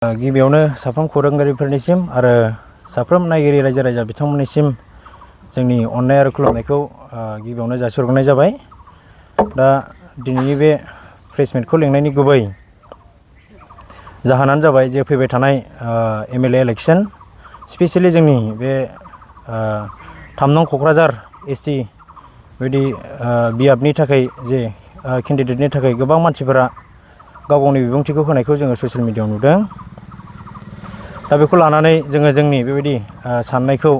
गिबियावनो साफ्रोम खौरांगिरिफोरनिसिम आरो साफ्रोम नायगिरि रायजो राजा बिथांमोननिसिम जोंनि अननाय आरो खुलुमनायखौ गिबियावनो जासिहरग्रोनाय जाबाय। दा दिनैनि बे प्रेस मिटखौ लिंनायनि गुबै जाहोनानो जाबाय जे फैबाय थानाय एमएलए इलेक्शन स्पेसियेलि जोंनि बे 3 नं क'क्राझार एसटि बेबायदि बियाबनि थाखाय जे केन्डिडेटनि थाखाय गोबां मानसिफोरा गाव गावनि बिबुंथिखौ होनायखौ जोङो ससियेल मिडियायाव नुदों। दा बेखौ लानानै जोङो जोंनि बेबायदि साननायखौ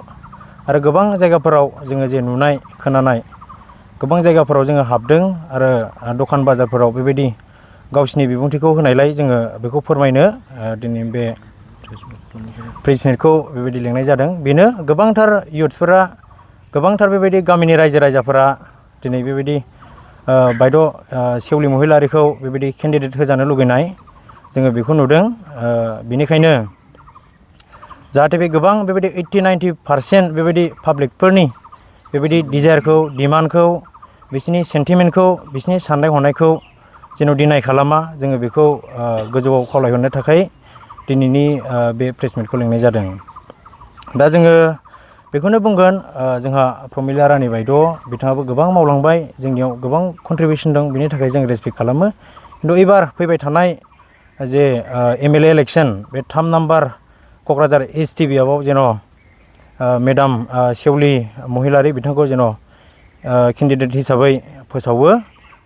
आरो गोबां जायगाफोराव जोङो जे नुनाय खोनानाय गोबां जायगाफोराव जोङो हाबदों आरो दखान बाजारफोराव बेबायदि गावसिनि बिबुंथिखौ होनायलाय जोङो बेखौ फोरमायनो दिनै बे प्रेस मिटखौ बेबायदि लिंनाय जादों। बेनो गोबांथार इयुथ्सफोरा गोबांथार बेबायदि गामिनि रायजो राजाफोरा दिनै बेबायदि बायद' सेवलि महिलारिखौ बेबायदि केन्डिडेट होजानो लुगैनाय जोङो बेखौ नुदों। बेनिखायनो जाहाथे बे गोबां बेबायदि 80-90% बेबायदि पाब्लिकफोरनि बेबायदि डिजायारखौ डिमान्डखौ बिसोरनि सेन्टिमेन्टखौ बिसोरनि साननाय हनायखौ जेन' डिनाय खालामा जोङो बेखौ गोजौआव खावलायहरनो थाखाय दिनैनि बे प्रेस मिटखौ लिंनाय जादों। दा जोङो बेखौनो बुंगोन जोंहा प्रमिला रानि बायद' बिथाङाबो गोबां मावलांबाय जोंनियाव गोबां कन्ट्रिबिउसन दं बिनि थाखाय जों रेसपेक्ट खालामो। खिन्थु एबार फैबाय थानाय जे एमएलए इलेक्शन बे 3 नाम्बार क'क्राझार एसटि बियाबाव जेन' मेडाम सेवलि महिलारि बिथांखौ जेन' केन्डिडेट हिसाबै फोसावो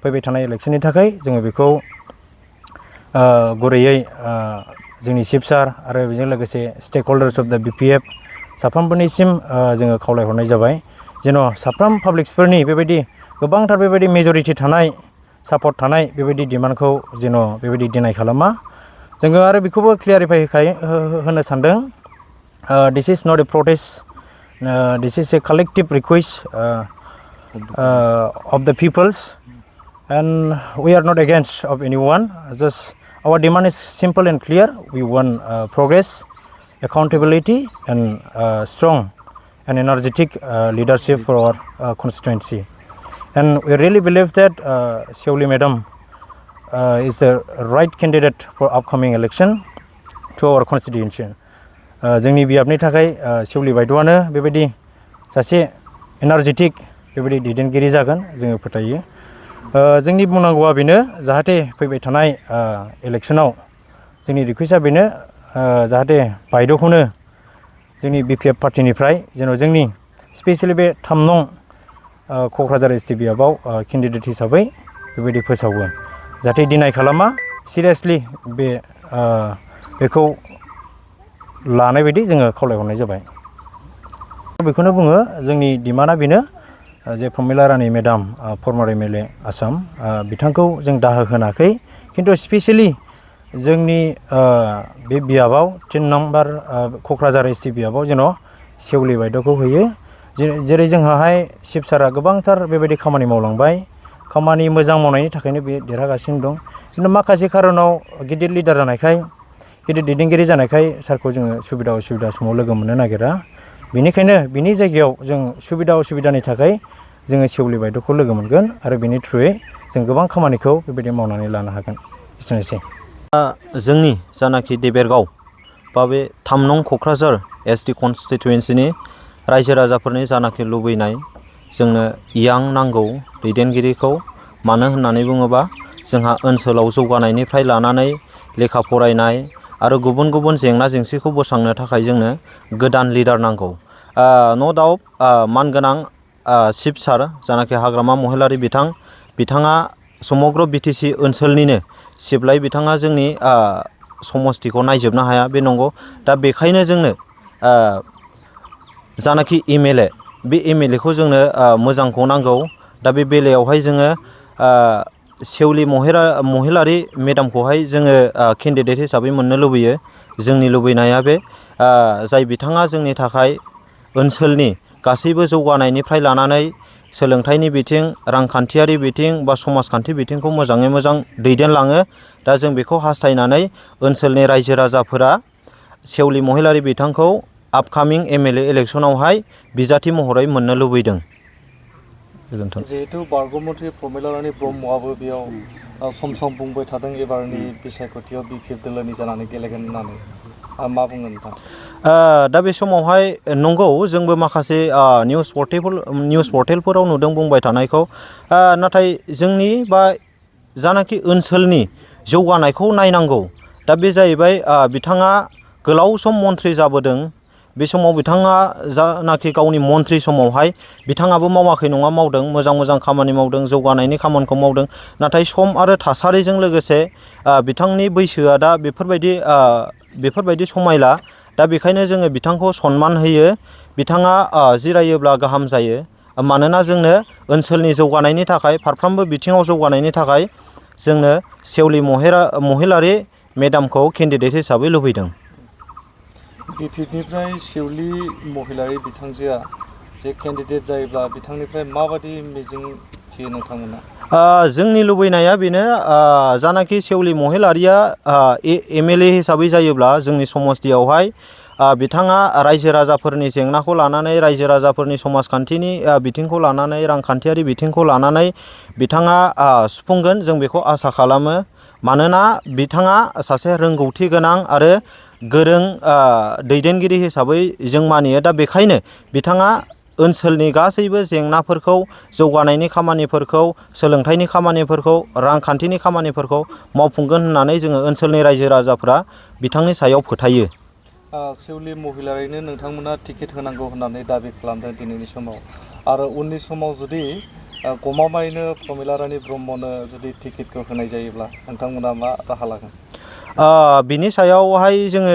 फैबाय थानाय इलेक्शननि थाखाय जोङो बेखौ गुरैयै जोंनि चिफ सार आरो बेजों लोगोसे स्टेक हल्डार्स अफ दा बिपिएफ साफ्रोमबोनिसिम जोङो खावलायहरनाय जाबाय जेन' साफ्रोम पाब्लिक्सफोरनि बेबायदि गोबांथार बेबायदि मेजरिटि थानाय सापर्ट थानाय बेबायदि डिमान्डखौ जेन' बेबायदि डिनाय खालामा। जोङो आरो बेखौबो क्लियारिफाइ होनो सानदों this is not a protest this is a collective request of the peoples and we are not against of anyone, just our demand is simple and clear. We want progress, accountability and strong and energetic leadership for our constituency, and we really believe that Seoli madam is the right candidate for upcoming election to our constituency. जोंनि बियाबनि थाखाय सेवलि बायद'आनो बेबायदि सासे energetic बेबायदि दैदेनगिरि जागोन जोङो फोथायो। जोंनि बुंनांगौआ बेनो जाहाथे फैबाय थानाय इलेक्शनाव जोंनि रिकुवेस्टआ बेनो जाहाथे बायद'खौनो जोंनि बिपिएफ पार्टिनिफ्राय जेन' जोंनि स्पेसियेलि बे 3 नं क'क्राझार एसटि बियाबाव केन्डिडेट हिसाबै बेबायदि फोसावो जाहाथे डिनाय खालामा सिरियासलि बेखौ लानाय बायदि जोङो खावलायहरनाय जाबाय। बेखौनो बुङो जोंनि डिमान्डआ बेनो जे प्रमिला रानि मेडाम फर्मार एमएलए आसाम बिथांखौ जों दाहो होनाखै खिन्थु स्पेसियेलि जोंनि बे बियाबाव 3 नम्बर क'क्राझार एसटि बियाबाव जेन' सेवलि बायद'खौ होयो। जेरै जोंहाहाय चिफ सारा गोबांथार बेबायदि खामानि मावलांबाय खामानि मोजां मावनायनि थाखायनो बे देरहागासिनो दं। खिन्थु माखासे खारनाव गिदिर लिडार जानायखाय गिदिर दैदेनगिरि जानायखाय सारखौ जोङो सुबिदा असुबिदा समाव लोगो मोननो नागिरा। बेनिखायनो बिनि जायगायाव जों सुबिदा असुबिदानि थाखाय जोङो सेवलि बायद'खौ लोगो मोनगोन आरो बेनि थ्रुयै जों गोबां खामानिखौ बेबायदि मावनानै लानो हागोन। एसेनोसै। जोंनि जानाखि देबेरगाव बा बे 3 नं क'क्राझार एसटि कनस्टिटुयेन्सिनि रायजो राजाफोरनि जानाखि लुबैनाय जोंनो यां नांगौ दैदेनगिरिखौ मानो होननानै बुङोबा जोंहा ओनसोलाव जौगानायनिफ्राय लानानै लेखा फरायनाय आरो गुबुन गुबुन जेंना जेंसिखौ बोस्रांनो थाखाय जोंनो गोदान लिडार नांगौ। न' दाउट मानगोनां चिफ सार जानाखि हाग्रामा महिलारि बिथाङा समग्र बिटिसि ओनसोलनिनो सिबलाय बिथाङा जोंनि समस्थिखौ नायजोबनो हाया बे नंगौ। दा बेखायनो जोंनो जानाखि एमएलए बे एमएलएखौ जोंनो मोजांखौ नांगौ। दा बे बेलायावहाय जोङो सेवलि महिलारि मेडामखौहाय जोङो केन्डिडेट हिसाबै मोननो लुबैयो। जोंनि लुबैनाया बे जाय बिथाङा जोंनि थाखाय ओनसोलनि गासैबो जौगानायनिफ्राय लानानै सोलोंथाइनि बिथिं रांखान्थियारि बिथिं बा समाजखान्थि बिथिंखौ मोजाङै मोजां दैदेनलाङो। दा जों बेखौ हास्थायनानै ओनसोलनि रायजो राजाफोरा सेवलि महिलारि बिथांखौ आपकामिं एमएलए इलेक्शनावहाय बिजाथि महरै मोननो लुबैदों। जिहेतु बारग'मन्थ्रि प्रमिला रानि ब्रह्मआबो बेयाव सम सम बुंबाय थादों एबारनि बिसायख'थियाव बिपिएफ दोलोनि जानानै गेलेगोन होननानै मा बुङो नोंथां? दा बे समावहाय नंगौ जोंबो माखासे निउस पर्टेलफोराव नुदों बुंबाय थानायखौ, नाथाय जोंनि बा जानाखि ओनसोलनि जौगानायखौ नायनांगौ। दा बे जाहैबाय बिथाङा गोलाव सम मन्थ्रि जाबोदों। बे समाव बिथाङा जानाखि गावनि मन्थ्रि समावहाय बिथाङाबो मावाखै नङा मावदों, मोजां मोजां खामानि मावदों, जौगानायनि खामानिखौ मावदों। नाथाय सम आरो थासारिजों लोगोसे बिथांनि बैसोआ दा बेफोरबायदि समायला। दा बेखायनो जोङो बिथांखौ सनमान होयो। बिथाङा जिरायोब्ला गाहाम जायो। मानोना जोंनो ओनसोलनि जौगानायनि थाखाय, फारफ्रोमबो बिथिङाव जौगानायनि थाखाय जोंनो सेवलि महिलारि मेडामखौ केन्डिडेट हिसाबै लुबैदों। बिपिएफनिफ्राय सेवलि महिलारि बिथांजोआ जे केन्डिडेट जायोब्ला बिथांनिफ्राय माबायदि मिजिं थियो नोंथांमोना? जोंनि लुबैनाया बेनो, जानाखि सेवलि महिलारिया एमएलए हिसाबै जायोब्ला जोंनि समस्तियावहाय बिथाङा रायजो राजाफोरनि जेंनाखौ लानानै, रायजो राजाफोरनि समाजखान्थिनि बिथिंखौ लानानै, रांखान्थियारि बिथिंखौ लानानै बिथाङा सुफुंगोन, जों बेखौ आसा खालामो। मानोना बिथाङा सासे रोंगौथि गोनां आरो गोरों दैदेनगिरि हिसाबै जों मानियो। दा बेखायनो बिथाङा ओनसोलनि गासैबो जेंनाफोरखौ, जौगानायनि खामानिफोरखौ, सोलोंथाइनि खामानिफोरखौ, रांखान्थिनि खामानिफोरखौ मावफुंगोन होननानै जोङो ओनसोलनि रायजो राजाफ्रा बिथांनि सायाव फोथायो। सेवलि महिलारिनो नोंथांमोना टिकेट होनांगौ होननानै दाबि खालामदों दिनैनि समाव, आरो उननि समाव जुदि गमामायैनो प्रमिला रानी ब्रह्मनो जुदि टिकेटखौ होनाय जायोब्ला नोंथांमोना मा राहा लागोन? बिनि सायावहाय जोङो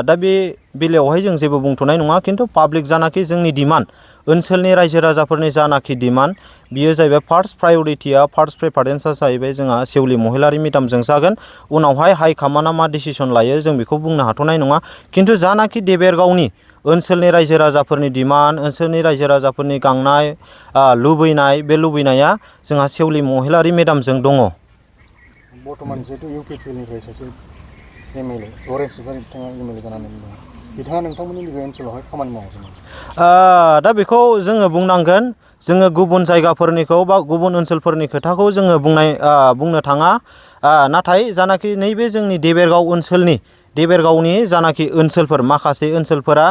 दा बे बेलायावहाय जों जेबो बुंथ'नाय नङा। खिन्थु पाब्लिक जानाखि जोंनि डिमान्ड, ओनसोलनि रायजो राजाफोरनि जानाखि डिमान्ड, बियो जाहैबाय फार्स्ट प्रायरिटिया, फार्स्ट प्रेफारेन्सआ जाहैबाय जोंहा सेवलि महिलारि मेडामजों जागोन। उनावहाय हाइकामान्डआ मा डिसिसन लायो जों बेखौ बुंनो हाथ'नाय नङा। खिन्थु जानाखि देबेरगावनि ओनसोलनि रायजो राजाफोरनि डिमान्ड, ओनसोलनि रायजो राजाफोरनि गांनाय लुबैनाय, बे लुबैनाया जोंहा सेवलि महिलारि मेडामजों दङ। बर्थमान जिहेतु इउपिपिएलनिफ्राय सासे एमएलए लरेन्स इसलारि बिथाङा एमएलए जानानै दङ, बिथाङा नोंथांमोननि नैबे ओनसोलावहाय खामानि मावाखै? दा बेखौ जोङो बुंनांगोन, जोङो गुबुन जायगाफोरनिखौ बा गुबुन ओनसोलफोरनि खोथाखौ जोङो बुंनो थाङा। नाथाय जानाखि नैबे जोंनि देबेरगावनि जानाखि ओनसोलफोर, माखासे ओनसोलफोरा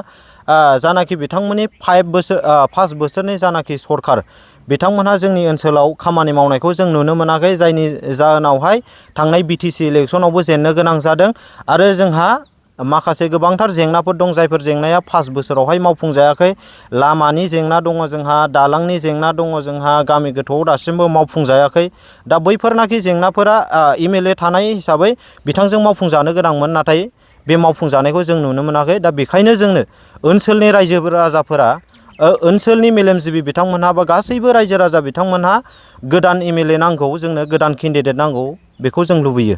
जानाखि बिथांमोननि 5 बोसोरनि जानाखि सरखार, बिथांमोनहा जोंनि ओनसोलाव खामानि मावनायखौ जों नुनो मोनाखै। जायनि जाहोनावहाय थांनाय बिटिसि इलेक्सनावबो जेननो गोनां जादों। आरो जोंहा माखासे गोबांथार जेंनाफोर दं, जायफोर जेंनाया 5 बोसोरावहाय मावफुंजायाखै। लामानि जेंना दङ जोंहा, दालांनि जेंना दङ जोंहा, गामि गोथौआव दासिमबो मावफुंजायाखै। दा बैफोरनाखि जेंनाफोरा एमएलए थानाय हिसाबै बिथांजों मावफुंजानो गोनांमोन, नाथाय बे मावफुंजानायखौ जों नुनो मोनाखै। दा बेखायनो जोंनो ओनसोलनि रायजो राजाफोरा, ओनसोलनि मेलेमजिबि बिथांमोनहा बा गासैबो रायजो राजा बिथांमोनहा गोदान एमएलए नांगौ, जोंनो गोदान केन्डिडेट नांगौ, बेखौ जों लुबैयो।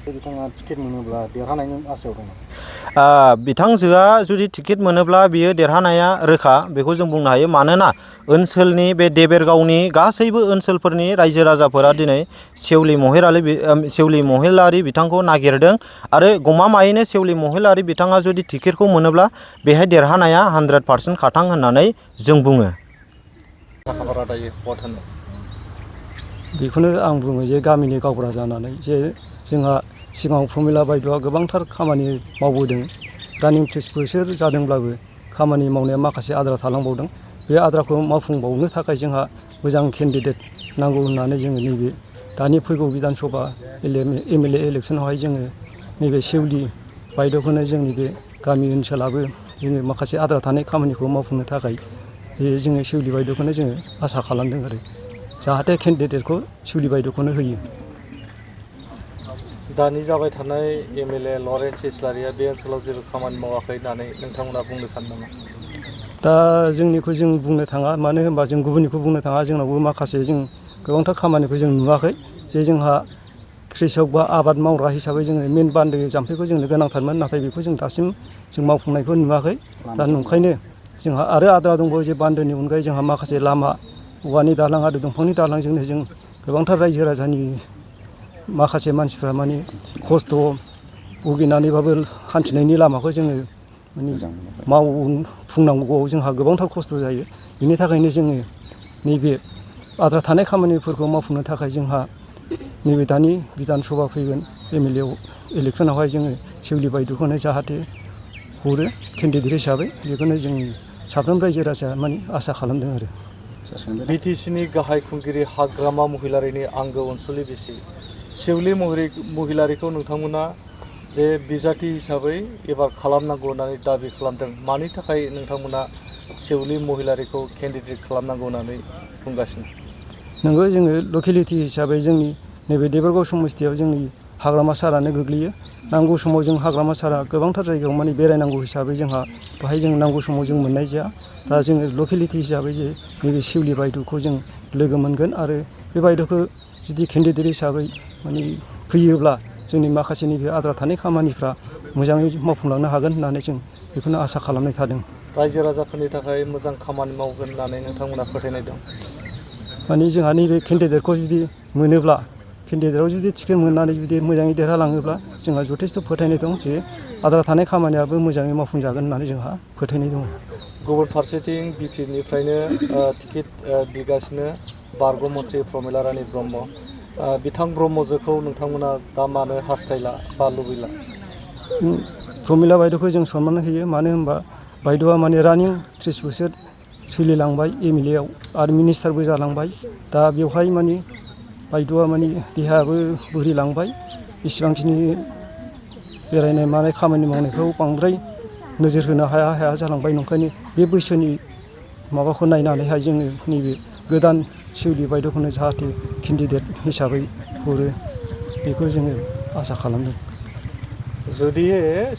बिथाङा टिकेट मोनोब्ला देरहानायनि आसायाव दङ? बिथांजोआ जुदि टिकेट मोनोब्ला बियो देरहानाया रोखा, बेखौ जों बुंनो हायो। मानोना ओनसोलनि बे देबेरगावनि गासैबो ओनसोलफोरनि रायजो राजाफोरा दिनै सेवलि महिलारि बिथांखौ नागिरदों। आरो गमामायैनो सेवलि महिलारि बिथाङा जुदि टिकेटखौ मोनोब्ला बेहाय देरहानाया 100% खाथां होननानै जों बुङो। बेखौनो आं बुङो जे गामिनि गावबुरा जानानै जे जोंहा सिगाङाव प्रमिला बायद'आ गोबांथार खामानि मावबोदों। रानिं 30 बोसोर जादोंब्लाबो खामानि मावनाया माखासे आद्रा थालांबावदों। बे आद्राखौ मावफुंबावनो थाखाय जोंहा मोजां केन्डिडेट नांगौ होननानै जोङो नैबे दानि फैगौ बिधान सभा एमएलए इलेक्सनावहाय जोङो नैबे सेवलि बायद'खौनो जोंनि बे गामि ओनसोलाबो जोङो माखासे आद्रा थानाय खामानिखौ मावफुंनो थाखाय जोङो सेवलि बायद'खौनो जोङो आसा खालामदों आरो जाहाथे केन्डिडेटखौ सेवलि बायद'खौनो होयो। दानि जाबाय थानाय एमएलए लरेन्स इसलारिया बे ओनसोलाव जेबो खामानि मावाखै होननानै नोंथांमोना बुंनो सानो नामा? दा जोंनिखौ जों बुंनो थाङा, मानो होनबा जों गुबुननिखौ बुंनो थाङा। जोंनावबो माखासे जों गोबांथार खामानिखौ जों नुवाखै। जे जोंहा कृषक बा आबाद मावग्रा हिसाबै जोङो मेन बान्दो जाम्फैखौ जोंनो गोनांथारमोन, नाथाय बेखौ जों दासिम जों मावफुंनायखौ नुवाखै। दा नंखायनो जोंहा आरो आद्रा दंबावो जे बान्दोनि अनगायै जोंहा माखासे लामा, औवानि दालां आरो दंफांनि दालांजोंनो जों गोबांथार रायजो राजानि माखासे मानसिफ्रा माने खस्थ' भुगिनानैबाबो हान्थिनायनि लामाखौ जोङो माने मावफुंनांगौआव जोंहा गोबांथार खस्थ' जायो। बिनि थाखायनो जोङो नैबे आद्रा थानाय खामानिफोरखौ मावफुंनो थाखाय जोंहा नैबे दानि बिधान सभा फैगोन MLA इलेक्सनावहाय जोङो सेउलि बायद'खौनो जाहाथे हरो केन्डिडेट हिसाबै बेखौनो जों साफ्रोम रायजो राजाया माने आसा खालामदों आरो। BTCनि गाहाय खुंगिरि हाग्रामा महिलारिनि आंगो अनसुलि बिसि सेउलि महिलारिखौ नोंथांमोना जे बिजाथि हिसाबै एबार खालामनांगौ होननानै दाबि खालामदों। मानि थाखाय नोंथांमोना सेउलि महिलारिखौ केन्डिडेट खालामनांगौ होननानै बुंगासिनो? नंगौ, जोङो लकेलिटि हिसाबै जोंनि नैबे देबरगाव समस्थियाव जोंनि हाग्रामा सारानो गोग्लैयो। नांगौ समाव जों हाग्रामा सारा गोबांथार जायगायाव माने बेरायनांगौ हिसाबै जोंहा बेहाय जों नांगौ समाव जों मोननाय जाया। दा जोङो लकेलिटि हिसाबै जे नैबे सेउलि बायद'खौ जों लोगो मोनगोन आरो बे बायद'खौ जुदि केन्डिडेट हिसाबै माने फैयोब्ला जोंनि माखासे नैबे आद्रा थानाय खामानिफ्रा मोजाङै मावफुंलांनो हागोन होननानै जों बेखौनो आसा खालामनाय थादों। रायजो राजाफोरनि थाखाय मोजां खामानि मावगोन होननानै नोंथांमोना फोथायनाय दं? माने जोंहा नैबे केन्डिडेटखौ जुदि मोनोब्ला केन्डिडेटआव जुदि टिकेट मोननानै जुदि मोजाङै देरहालाङोब्ला जोंहा जथेस्थ' फोथायनाय दं जे आद्रा थानाय खामानियाबो मोजाङै मावफुंजागोन होननानै जोंहा फोथायनाय दङ। गुबुन फारसेथिं BPनिफ्रायनो टिकेट बिगासिनो बारग' मन्थ्रि प्रमिला रानी ब्रह्म। बिथां ब्रह्मजोखौ नोंथांमोना दा मानो हास्थायला बा लुबैला? प्रमिला बायद'खौ जों सनमान होयो, मानो होनबा बायद'आ माने रानिं 30 बोसोर सोलिलांबाय MLA आव आरो मिनिस्टारबो जालांबाय। दा बेवहाय माने बायद'आ माने देहायाबो बुरिलांबाय, इसिबांखिनि बेरायनाय मानाय खामानि मावनायफ्राव बांद्राय नोजोर होनो हाया जालांबाय। नंखायनो बे बैसोनि माबाखौ नायनानैहाय जोङो नैबे गोदान सेउलि बायद'खौनो जाहाथे केन्डिडेट हिसाबै हरो बेखौ जोङो आसा खालामदों। जुदि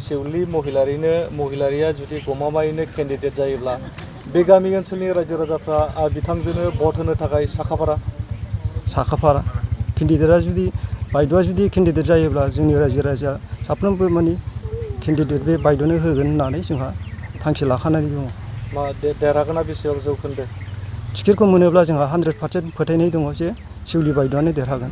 सेउलि महिलारिया जुदि गमामायैनो केन्डिडेट जायोब्ला बे गामि ओनसोलनि रायजो राजाफ्रा बिथांजोनो भट होनो थाखाय साखाफारा केन्डिडेटआ जुदि बायद'आ जुदि केन्डिडेट जायोब्ला जोंनि रायजो राजा साफ्रोमबो माने केन्डिडेट बे बायद'नो होगोन होननानै जोंहा थांखि लाखानानै दङ। देरहागोना बेसेबां जौखोन्दो? टिकेटखौ मोनोब्ला जोंहा 100% फोथायनाय दङ जे सेउलि बायद'आनो देरहागोन।